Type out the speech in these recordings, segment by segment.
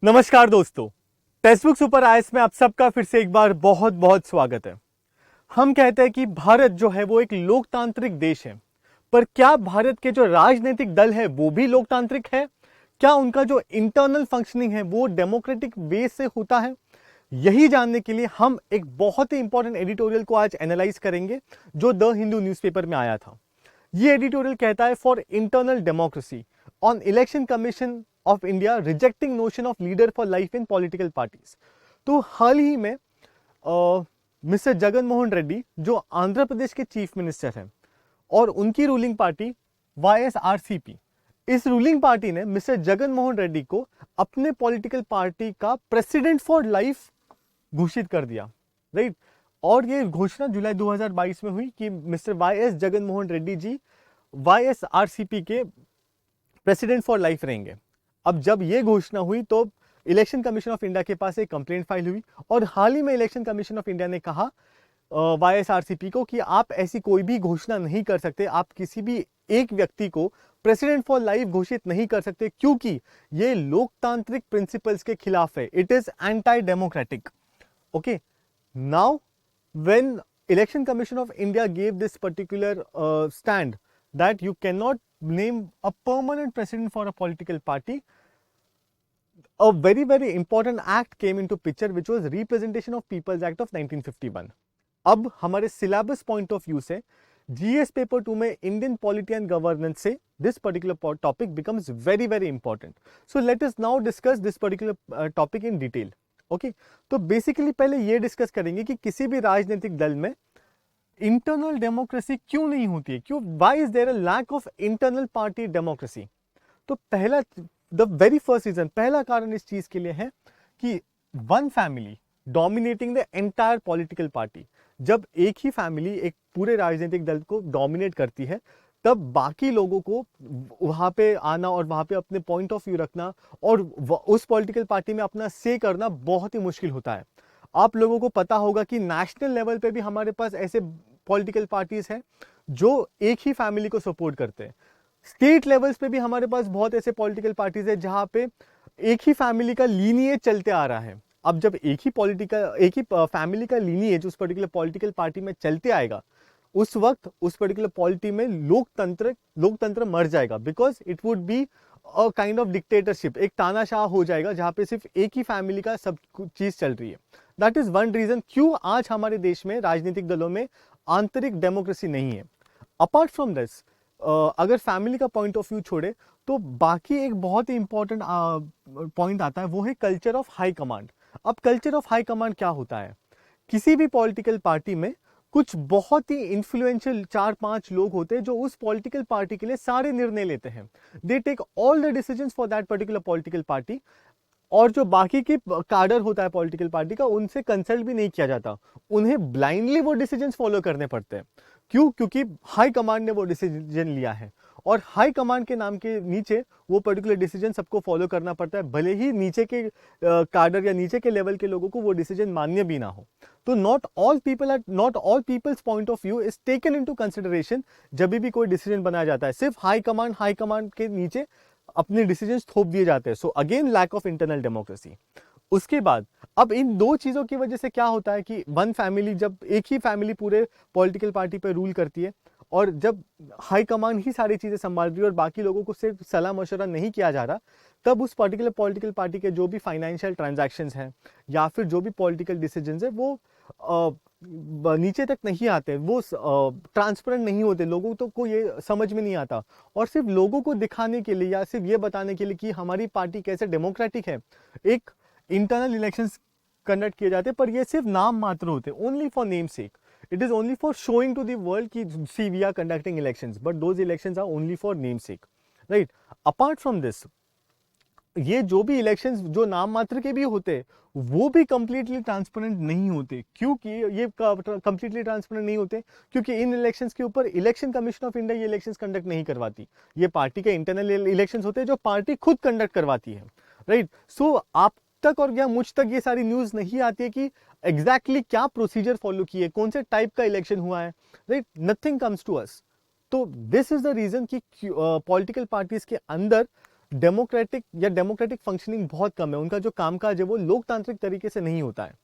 नमस्कार दोस्तों, textbook super IAS में आप सबका फिर से एक बार बहुत बहुत स्वागत है। हम कहते हैं कि भारत जो है वो एक लोकतांत्रिक देश है, पर क्या भारत के जो राजनीतिक दल है वो भी लोकतांत्रिक है? क्या उनका जो इंटरनल फंक्शनिंग है वो डेमोक्रेटिक वे से होता है? यही जानने के लिए हम एक बहुत ही इंपॉर्टेंट एडिटोरियल को आज एनालाइज करेंगे जो द हिंदू न्यूज़पेपर में आया था। ये एडिटोरियल कहता है for internal democracy on election commission of India rejecting notion of leader for life in political parties. तो हाल ही में मिस्टर जगन मोहन रेड्डी जो आंध्र प्रदेश के चीफ मिनिस्टर हैं और उनकी रूलिंग पार्टी वाईएसआरसीपी, इस रूलिंग पार्टी ने मिस्टर जगन मोहन रेड्डी को अपने पॉलिटिकल पार्टी का प्रेसिडेंट फॉर लाइफ घोषित कर दिया, राइट। और ये घोषणा जुलाई 2022 में हुई कि mister YS Jagan Mohan Reddy ji YSRCP के प्रेसिडेंट फॉर लाइफ रहेंगे। अब जब ये घोषणा हुई तो इलेक्शन कमीशन ऑफ इंडिया के पास एक कंप्लेंट फाइल हुई और हाल ही में इलेक्शन कमीशन ऑफ इंडिया ने कहा वाईएसआरसीपी को कि आप ऐसी कोई भी घोषणा नहीं कर सकते, आप किसी भी एक व्यक्ति को प्रेसिडेंट फॉर लाइफ घोषित नहीं कर सकते क्योंकि ये लोकतांत्रिक प्रिंसिपल्स के खिलाफ है। It is anti democratic. Okay, now when election commission of India gave this particular stand that you cannot name a permanent president for a political party, a very important act came into picture which was Representation of People's Act of 1951. अब हमारे syllabus point of view से GS paper 2 में Indian polity and governance से this particular topic becomes very important. So let us now discuss this particular topic in detail. Okay, तो basically पहले ये discuss करेंगे कि किसी भी राजनीतिक दल में इंटरनल डेमोक्रेसी क्यों नहीं होती है, क्यों, why is there a lack of internal party democracy. तो पहला, द वेरी फर्स्ट रीजन, पहला कारण इस चीज के लिए है कि one family dominating the entire political party. जब एक ही फैमिली एक पूरे राजनीतिक दल को डोमिनेट करती है तब बाकी लोगों को वहां पे आना और वहां पे अपने पॉइंट ऑफ व्यू रखना और उस पॉलिटिकल पार्टी में अपना से करना बहुत ही मुश्किल होता है। आप लोगों को पता होगा कि नेशनल लेवल पे भी हमारे पास ऐसे पॉलिटिकल पार्टीज हैं जो एक ही फैमिली को सपोर्ट करते हैं। स्टेट लेवल्स पे भी हमारे पास बहुत ऐसे पॉलिटिकल पार्टीज है जहां पे एक ही फैमिली का लीनिएज चलते आ रहा है। अब जब एक ही फैमिली का लीनिएज उस पर्टिकुलर पॉलिटिकल पार्टी में चलते आएगा उस वक्त उस पर्टिकुलर पॉलिटी में लोकतंत्र मर जाएगा, because it would be a kind of dictatorship, एक तानाशाह हो जाएगा जहां पे सिर्फ एक ही फैमिली का सब चीज चल रही है। दैट इज वन रीजन क्यों आज हमारे देश में राजनीतिक दलों में आंतरिक डेमोक्रेसी नहीं है। अपार्ट फ्रॉम दिस, अगर फैमिली का पॉइंट ऑफ व्यू छोड़े तो बाकी एक बहुत ही इंपॉर्टेंट पॉइंट आता है, वो है कल्चर ऑफ हाई कमांड। अब कल्चर ऑफ हाई कमांड क्या होता है? किसी भी पॉलिटिकल पार्टी में कुछ बहुत ही इन्फ्लुएंशियल 4-5 लोग होते हैं जो उस पॉलिटिकल पार्टी के लिए सारे निर्णय लेते हैं। They take all the decisions for that particular political party, और जो बाकी की कार्डर होता है पॉलिटिकल पार्टी का उनसे कंसल्ट भी नहीं किया जाता, उन्हें ब्लाइंडली वो डिसीजंस फॉलो करने पड़ते हैं। क्यों? क्योंकि हाई कमांड ने वो डिसीजन लिया है और हाई कमांड के नाम के नीचे वो पर्टिकुलर डिसीजन सबको फॉलो करना पड़ता है, भले ही नीचे के कार्डर या नीचे के लेवल के लोगों को वो डिसीजन मान्य भी ना हो। तो not all people's point of view is taken into consideration जब भी कोई डिसीजन बनाया जाता है। सिर्फ हाई कमांड के नीचे अपने डिसीजंस थोप दिए जाते हैं। So again lack of internal democracy. उसके बाद अब इन दो चीजों की वजह से क्या होता है कि वन फैमिली, जब एक ही फैमिली पूरे पॉलिटिकल पार्टी पे रूल करती है और जब हाई कमांड ही सारी चीजें संभाल रही है और बाकी लोगों को सिर्फ सलाह मशवरा नहीं किया जा रहा, तब उस पर्टिकुलर पॉलिटिकल पार्टी के जो भी फाइनेंशियल ट्रांजैक्शंस हैं या फिर जो भी पॉलिटिकल डिसीजंस है वो नीचे तक नहीं आते, वो ट्रांसपेरेंट नहीं होते, लोगों तो को ये समझ में नहीं आता। और सिर्फ लोगों को दिखाने के लिए या सिर्फ ये बताने के लिए कि हमारी पार्टी कैसे डेमोक्रेटिक है, एक इंटरनल इलेक्शंस कंडक्ट किए जाते हैं, पर ये सिर्फ नाम मात्र होते हैं, only for namesake. It is only for showing to the world कि see we are conducting elections, but those elections are only for namesake, right. Apart from this, ये जो भी इलेक्शंस जो नाम मात्र के भी होते वो भी कंप्लीटली ट्रांसपेरेंट नहीं होते। क्योंकि ये कंप्लीटली ट्रांसपेरेंट नहीं होते क्योंकि इन इलेक्शंस के ऊपर इलेक्शन कमीशन ऑफ इंडिया ये इलेक्शंस कंडक्ट नहीं करवाती, ये पार्टी के इंटरनल इलेक्शंस होते हैं जो पार्टी खुद कंडक्ट करवाती है, राइट। सो आप तक और या मुझ तक ये सारी न्यूज नहीं आती है कि एग्जैक्टली क्या प्रोसीजर फॉलो किए, कौन से टाइप का इलेक्शन हुआ है, right. Nothing comes to us. तो दिस इज द रीजन कि पॉलिटिकल पार्टीज के अंदर डेमोक्रेटिक फंक्शनिंग बहुत कम है, उनका जो कामकाज है वो लोकतांत्रिक तरीके से नहीं होता है।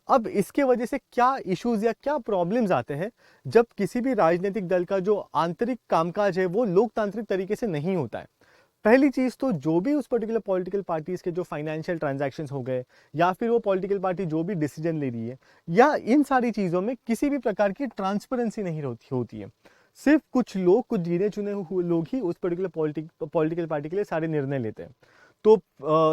अब इसके वजह से क्या इश्यूज या क्या प्रॉब्लम्स आते हैं जब किसी भी राजनीतिक दल का जो आंतरिक कामकाज है वो लोकतांत्रिक तरीके से नहीं होता है। पहली चीज तो जो भी उस पर्टिकुलर पॉलिटिकल पार्टीज के जो फाइनेंशियल ट्रांजैक्शंस हो गए, या फिर वो पॉलिटिकल पार्टी जो भी डिसीजन ले रही है, या इन सारी चीजों में किसी भी प्रकार की ट्रांसपेरेंसी नहीं होती है। सिर्फ कुछ लोग, कुछ गिने चुने हुए लोग ही उस पर्टिकुलर पॉलिटिकल पार्टी के लिए सारे निर्णय लेते हैं। तो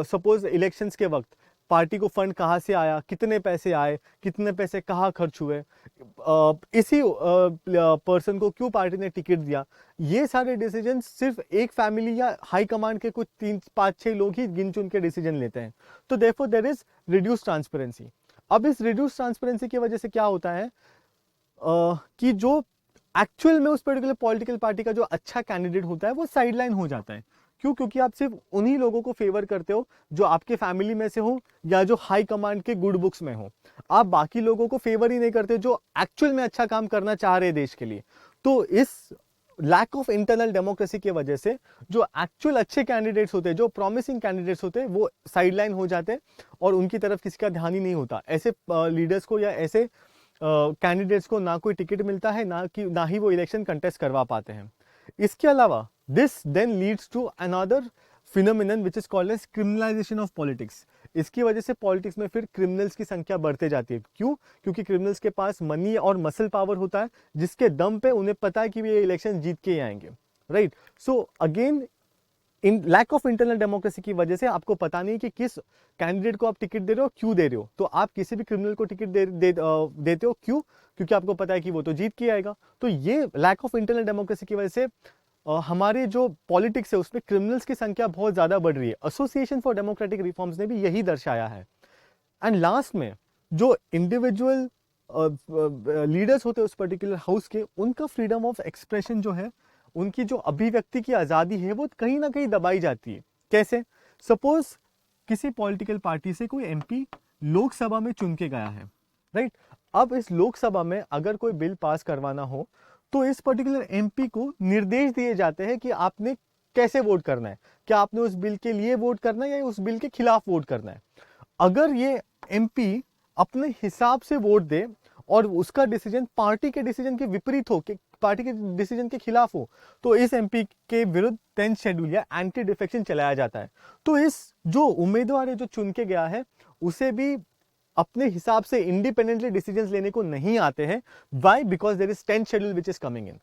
सपोज इलेक्शंस के वक्त पार्टी को फंड कहाँ से आया, कितने पैसे आए, कितने पैसे कहाँ खर्च हुए, इसी पर्सन को क्यों पार्टी ने टिकट दिया, ये सारे डिसीजन सिर्फ एक फैमिली या हाई कमांड के कुछ 3-5-6 लोग ही गिन चुन के डिसीजन लेते हैं। तो therefore there is reduce transparency. अब इस रिड्यूस ट्रांसपेरेंसी की वजह से क्या होता है कि जो एक्चुअल में उस पर्टिकुलर पॉलिटिकल पार्टी का जो अच्छा कैंडिडेट होता है वो साइडलाइन हो जाता है। क्यों? क्योंकि आप सिर्फ उन्हीं लोगों को फेवर करते हो जो आपके फैमिली में से हो या जो हाई कमांड के गुड बुक्स में हो। आप बाकी लोगों को फेवर ही नहीं करते जो एक्चुअल में अच्छा काम करना चाह रहे देश के लिए। तो इस लैक ऑफ इंटरनल डेमोक्रेसी की वजह से जो एक्चुअल अच्छे कैंडिडेट्स होते हैं, जो प्रॉमिसिंग कैंडिडेट्स होते हैं, वो साइडलाइन हो जाते हैं और उनकी तरफ किसी का ध्यान ही नहीं होता। ऐसे लीडर्स को या ऐसे कैंडिडेट्स को ना कोई टिकट मिलता है, ना ही वो इलेक्शन कंटेस्ट करवा पाते हैं। इसके अलावा this then leads to another phenomenon which is called as criminalisation of politics. इसकी वजह से पॉलिटिक्स में फिर क्रिमिनल्स की संख्या बढ़ते जाती है। क्यों? क्योंकि क्रिमिनल्स के पास मनी और मसल पावर होता है, जिसके दम पे उन्हें पता है कि ये इलेक्शन जीत के ही आएंगे, right. So again in lack of internal democracy की वजह से आपको पता नहीं कि किस कैंडिडेट को आप टिकट दे रहे हो, क्यों दे रहे हो। तो आप किसी भी क्रिमिनल को टिकट देते हो, क्यों? क्योंकि आपको पता है कि वो तो जीत के आएगा। तो ये लैक ऑफ इंटरनल डेमोक्रेसी की वजह से हमारे जो पॉलिटिक्स है उसमें क्रिमिनल्स की संख्या बहुत ज्यादा बढ़ रही है। एसोसिएशन फॉर डेमोक्रेटिक रिफॉर्म्स ने भी यही दर्शाया है। एंड लास्ट में जो इंडिविजुअल लीडर्स होते हैं उस पर्टिकुलर हाउस के, उनका फ्रीडम ऑफ एक्सप्रेशन जो है, उनकी जो अभिव्यक्ति की आजादी है वो कहीं ना कहीं दबाई जाती है। कैसे? सपोज किसी पॉलिटिकल पार्टी से कोई एमपी लोकसभा में चुन के गया है, राइट। अब इस लोकसभा में अगर कोई बिल पास करवाना हो तो इस पर्टिकुलर एमपी को निर्देश दिए जाते हैं कि आपने कैसे वोट करना है। क्या आपने उस बिल के लिए वोट करना है या उस बिल के खिलाफ वोट करना है। अगर ये एमपी अपने हिसाब से वोट दे और उसका डिसीजन पार्टी के डिसीजन के विपरीत हो, कि पार्टी के डिसीजन के खिलाफ हो, तो इस एमपी के विरुद्ध 10th शेड्यूल या एंटी डिफेक्शन चलाया जाता है। तो इस जो उम्मीदवार है जो चुन के गया है, उसे भी अपने हिसाब से इंडिपेंडेंटली डिसीजंस लेने को नहीं आते हैं। Why? Because there is 10th schedule which is coming in.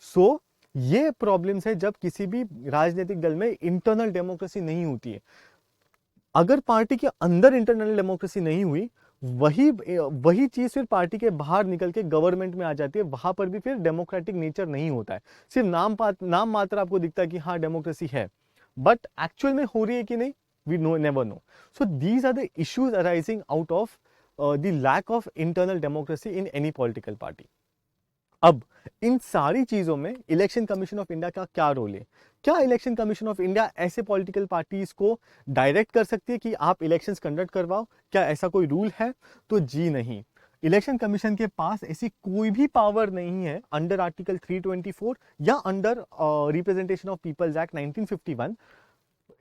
So ये प्रॉब्लम्स है जब किसी भी राजनीतिक दल में इंटरनल डेमोक्रेसी नहीं होती है। अगर पार्टी के अंदर इंटरनल डेमोक्रेसी नहीं हुई, वही चीज फिर पार्टी के बाहर निकल के गवर्नमेंट में आ जाती है। वहां पर भी फिर डेमोक्रेटिक नेचर नहीं होता है। सिर्फ नाम मात्र आपको दिखता है कि हाँ डेमोक्रेसी है, बट एक्चुअल में हो रही है कि नहीं, we never know. So these are the issues arising out of the lack of internal democracy in any political party. अब इन सारी चीजों में इलेक्शन कमीशन ऑफ इंडिया का क्या रोल है? क्या इलेक्शन कमीशन ऑफ इंडिया ऐसे पॉलिटिकल पार्टीज को डायरेक्ट कर सकती है कि आप इलेक्शंस कंडक्ट करवाओ? क्या ऐसा कोई रूल है? तो जी नहीं। इलेक्शन कमीशन के पास ऐसी कोई भी पावर नहीं है अंडर आर्टिकल 324 या under representation of people's act 1951।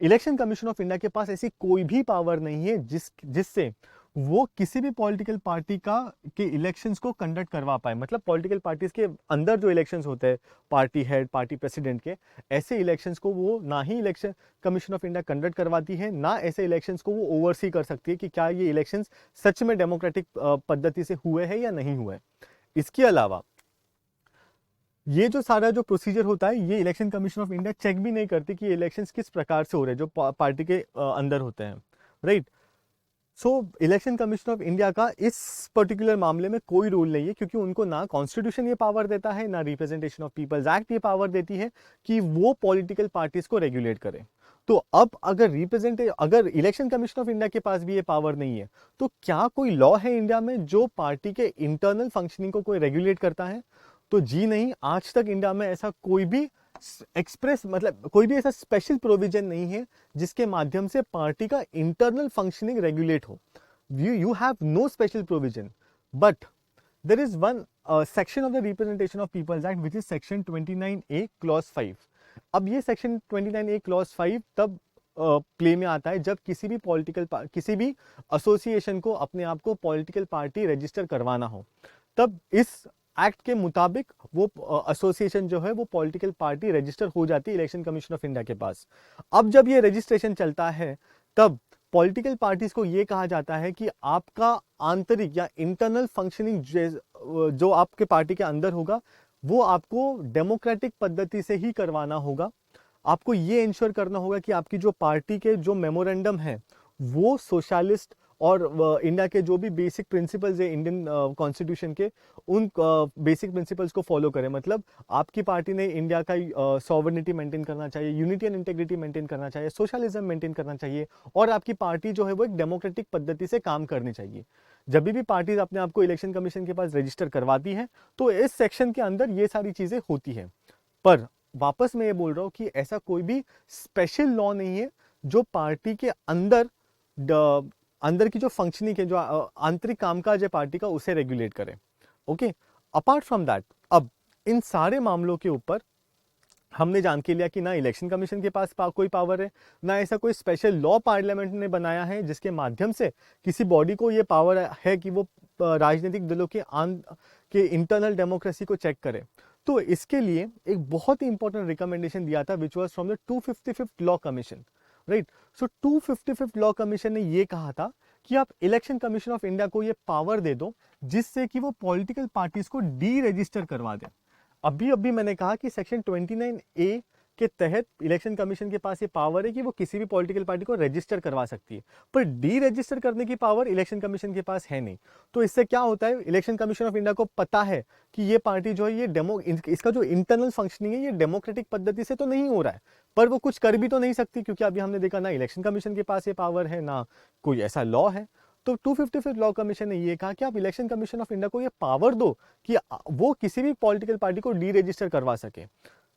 Election commission of India के पास ऐसी कोई भी पावर नहीं है जिससे वो किसी भी पॉलिटिकल पार्टी के इलेक्शंस को कंडक्ट करवा पाए। मतलब पॉलिटिकल पार्टीज के अंदर जो इलेक्शंस होते हैं, पार्टी हेड, पार्टी प्रेसिडेंट के, ऐसे इलेक्शंस को वो ना ही election commission of India conduct करवाती है, ना ऐसे इलेक्शंस को वो ओवरसी कर सकती है कि क्या ये इलेक्शंस सच में डेमोक्रेटिक पद्धति से हुए हैं या नहीं हुए। इसके अलावा ये जो सारा जो प्रोसीजर होता है, ये election commission of India check भी नहीं करती कि इलेक्शंस किस प्रकार से हो रहे हैं जो पार्टी के अंदर होते हैं, right. So election commission of India का इस पर्टिकुलर मामले में कोई रोल नहीं है, क्योंकि उनको ना कॉन्स्टिट्यूशन ये पावर देता है, ना रिप्रेजेंटेशन ऑफ पीपल्स एक्ट ये पावर देती है कि वो पॉलिटिकल पार्टीज को रेगुलेट करें। तो अब अगर इलेक्शन कमीशन ऑफ इंडिया के पास भी ये पावर नहीं है, तो क्या कोई लॉ है इंडिया में जो पार्टी के इंटरनल फंक्शनिंग को कोई रेगुलेट करता है? तो जी नहीं। आज तक इंडिया में ऐसा कोई भी कोई भी ऐसा स्पेशल प्रोविजन नहीं है जिसके माध्यम से पार्टी का इंटरनल फंक्शनिंग रेगुलेट हो। You have no special provision, but there is one section of the representation of people's act which is section 29A clause 5। अब ये सेक्शन 29A क्लॉज 5 तब प्ले में आता है जब किसी भी किसी भी एसोसिएशन को अपने आप को पॉलिटिकल पार्टी रजिस्टर करवाना हो, तब इस एक्ट के मुताबिक वो एसोसिएशन जो है वो पॉलिटिकल पार्टी रजिस्टर हो जाती है इलेक्शन कमीशन ऑफ इंडिया के पास। अब जब ये रजिस्ट्रेशन चलता है तब पॉलिटिकल पार्टीज को ये कहा जाता है कि आपका आंतरिक या इंटरनल फंक्शनिंग जो आपके पार्टी के अंदर होगा वो आपको डेमोक्रेटिक पद्धति से ही करवाना होगा। आपको ये इंश्योर करना होगा कि आपकी जो पार्टी के जो मेमोरेंडम है वो सोशलिस्ट और इंडिया के जो भी बेसिक प्रिंसिपल्स है इंडियन कॉन्स्टिट्यूशन के, उन बेसिक प्रिंसिपल्स को फॉलो करें। मतलब आपकी पार्टी ने इंडिया का सॉवरेनिटी मेंटेन करना चाहिए, यूनिटी एंड इंटेग्रिटी मेंटेन करना चाहिए, सोशलिज्म मेंटेन करना चाहिए, और आपकी पार्टी जो है वो एक डेमोक्रेटिक पद्धति से काम करनी चाहिए। जब भी पार्टीज अपने आप को इलेक्शन कमीशन के पास रजिस्टर करवाती है तो इस सेक्शन के अंदर ये सारी चीजें होती है। पर वापस मैं ये बोल रहा हूँ कि ऐसा कोई भी स्पेशल लॉ नहीं है जो पार्टी के अंदर की जो फंक्शनिंग है, जो आंतरिक कामकाज है पार्टी का, उसे रेगुलेट करे। ओके, अपार्ट फ्रॉम दैट, अब इन सारे मामलों के ऊपर हमने जान के लिया कि ना इलेक्शन कमीशन के पास कोई पावर है, ना ऐसा कोई स्पेशल लॉ पार्लियामेंट ने बनाया है जिसके माध्यम से किसी बॉडी को ये पावर है कि वो राजनीतिक दलों के इंटरनल डेमोक्रेसी को चेक करे। तो इसके लिए एक बहुत ही इंपॉर्टेंट रिकमेंडेशन दिया था which was from the 255th law commission, right. So 255th law commission ने ये कहा था कि आप इलेक्शन कमीशन ऑफ इंडिया को ये पावर दे दो जिससे कि वो पॉलिटिकल पार्टीज को डी रजिस्टर करवा दे। अभी मैंने कहा कि सेक्शन 29A के तहत इलेक्शन कमीशन के पास ये पावर है कि वो किसी भी पॉलिटिकल पार्टी को रजिस्टर करवा सकती है, पर डी रजिस्टर करने की पावर इलेक्शन कमीशन के पास है नहीं। तो इससे क्या होता है, इलेक्शन कमीशन ऑफ इंडिया को पता है कि ये पार्टी जो है ये इसका जो इंटरनल फंक्शनिंग है ये डेमोक्रेटिक पद्धति से तो नहीं हो रहा है, पर वो कुछ कर भी तो नहीं सकती क्योंकि अभी हमने देखा ना इलेक्शन कमीशन के पास ये पावर है ना कोई ऐसा लॉ है। तो 255th लॉ कमीशन ने ये कहा कि आप इलेक्शन कमीशन ऑफ इंडिया को ये पावर दो कि वो किसी भी पॉलिटिकल पार्टी को डी रजिस्टर करवा सके।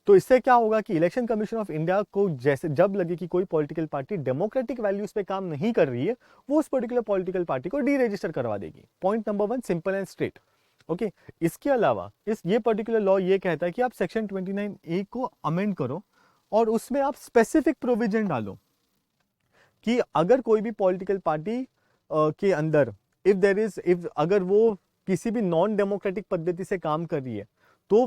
तो इससे क्या होगा कि इलेक्शन कमीशन ऑफ इंडिया को जैसे जब लगे कि कोई पॉलिटिकल पार्टी डेमोक्रेटिक वैल्यूज पे काम नहीं कर रही है, वो उस पर्टिकुलर पॉलिटिकल पार्टी को डी रजिस्टर करवा देगी। Point number 1, simple and straight. Okay, इसके अलावा ये पर्टिकुलर लॉ ये कहता है कि आप सेक्शन 29A को अमेंड करो और उसमें आप स्पेसिफिक प्रोविजन डालो कि अगर कोई भी पॉलिटिकल पार्टी के अंदर अगर वो किसी भी नॉन डेमोक्रेटिक पद्धति से काम कर रही है तो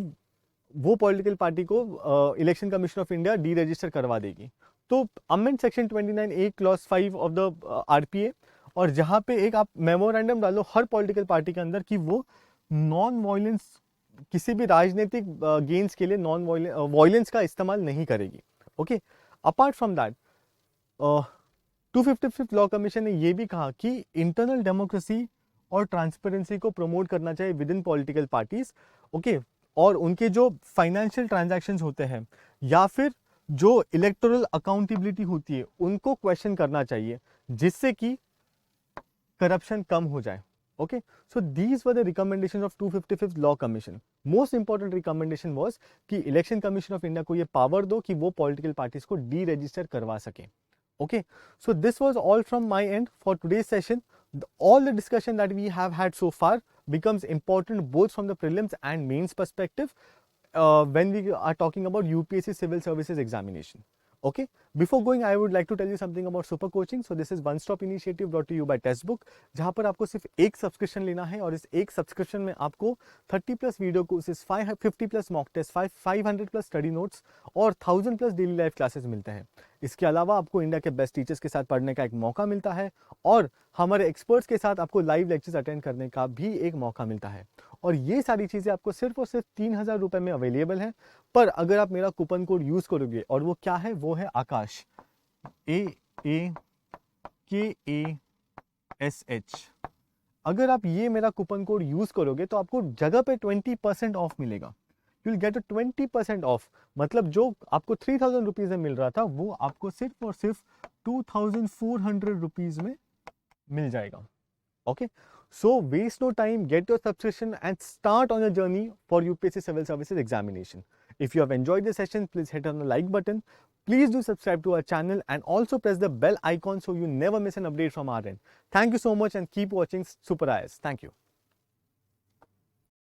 वो पॉलिटिकल पार्टी को election commission of India D register करवा देगी। तो amend section 29A clause 5 of the RPA, और जहां पे एक आप मेमोरेंडम डालो हर पॉलिटिकल पार्टी के अंदर कि वो नॉन वायलेंस, किसी भी राजनीतिक गेन्स के लिए नॉन वायलेंस का इस्तेमाल नहीं करेगी। Okay, apart from that 255th law commission ने यह भी कहा कि इंटरनल डेमोक्रेसी और ट्रांसपेरेंसी को प्रमोट करना चाहिए with in political parties. Okay, और उनके जो फाइनेंशियल ट्रांजैक्शंस होते हैं या फिर जो इलेक्टोरल अकाउंटेबिलिटी होती है उनको क्वेश्चन करना चाहिए जिससे कि करप्शन कम हो जाए। Okay, so these were the recommendations of 255th Law Commission. Most important recommendation was कि इलेक्शन कमीशन ऑफ इंडिया को ये पावर दो कि वो पॉलिटिकल पार्टीज को डी रजिस्टर करवा सके। Okay, so this was all from my end for today's session. All the discussion that we have had so far becomes important both from the prelims and mains perspective when we are talking about UPSC Civil Services examination. Okay, before going I would like to tell you something about super coaching. So this is one stop initiative brought to you by Testbook, जहाँ पर आपको सिर्फ एक subscription लेना है और इस एक सब्सक्रिप्शन में आपको 30+ video courses, 50+ mock test, 500+ study notes और 1000+ डेली लाइफ क्लासेस मिलते हैं। इसके अलावा आपको इंडिया के बेस्ट टीचर्स के साथ पढ़ने का एक मौका मिलता है और हमारे एक्सपर्ट्स के साथ आपको लाइव लेक्चर्स अटेंड करने का भी एक मौका मिलता है। और ये सारी चीज़ें आपको सिर्फ और सिर्फ 3000 रुपये में अवेलेबल है। पर अगर आप मेरा कूपन कोड यूज़ करोगे, और वो क्या है, वो है आकाश, AAKASH। अगर आप ये मेरा कूपन कोड यूज़ करोगे तो आपको जगह पे 20% ऑफ मिलेगा। You will get a 20% of, मतलब जो आपको 3000 रुपीज़ में मिल रहा था वो आपको सिर्फ और सिर्फ 2400 रुपीज़ में मिल जाएगा। Okay, so waste no time, get your subscription and start on your journey for UPSC Civil Services examination. If you have enjoyed this session, please hit on the like button. Please do subscribe to our channel and also press the bell icon so you never miss an update from our end. Thank you so much and keep watching Super IAS. Thank you.